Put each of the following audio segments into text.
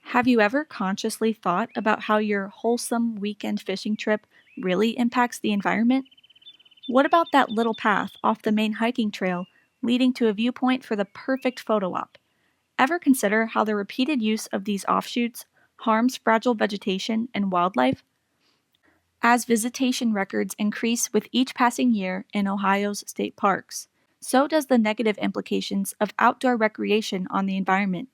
Have you ever consciously thought about how your wholesome weekend fishing trip really impacts the environment? What about that little path off the main hiking trail leading to a viewpoint for the perfect photo op? Ever consider how the repeated use of these offshoots harms fragile vegetation and wildlife? As visitation records increase with each passing year in Ohio's state parks, so does the negative implications of outdoor recreation on the environment.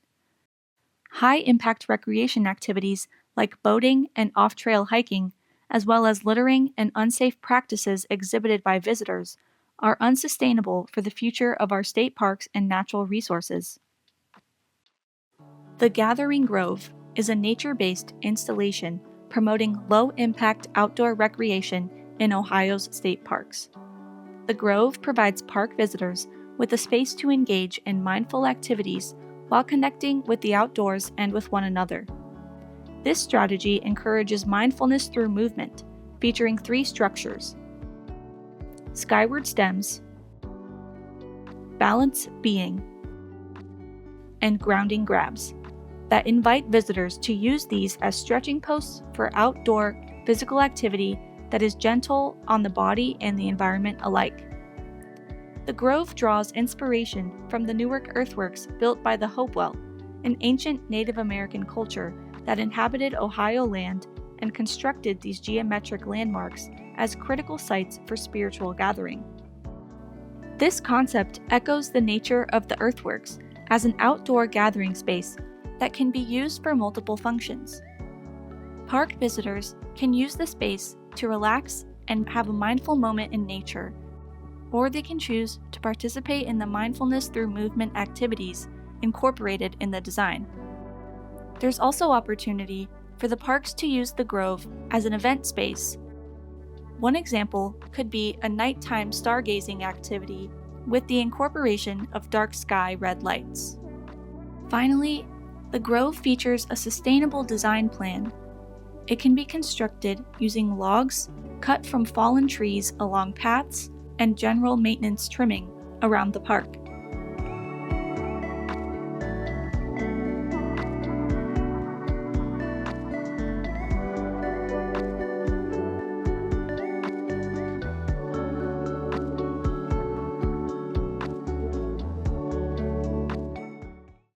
High impact recreation activities like boating and off trail hiking, as well as littering and unsafe practices exhibited by visitors, are unsustainable for the future of our state parks and natural resources. The Gathering Grove is a nature based installation promoting low impact outdoor recreation in Ohio's state parks. The Grove provides park visitors with a space to engage in mindful activities while connecting with the outdoors and with one another. This strategy encourages mindfulness through movement, featuring 3 structures: Skyward Stems, Balance Being, and Grounding Grabs, that invite visitors to use these as stretching posts for outdoor physical activity that is gentle on the body and the environment alike. The Grove draws inspiration from the Newark earthworks built by the Hopewell, an ancient Native American culture that inhabited Ohio land and constructed these geometric landmarks as critical sites for spiritual gathering. This concept echoes the nature of the earthworks as an outdoor gathering space that can be used for multiple functions. Park visitors can use the space to relax and have a mindful moment in nature, or they can choose to participate in the mindfulness through movement activities incorporated in the design. There's also opportunity for the parks to use the Grove as an event space. One example could be a nighttime stargazing activity with the incorporation of dark sky red lights. Finally, the Grove features a sustainable design plan. It can be constructed using logs cut from fallen trees along paths and general maintenance trimming around the park.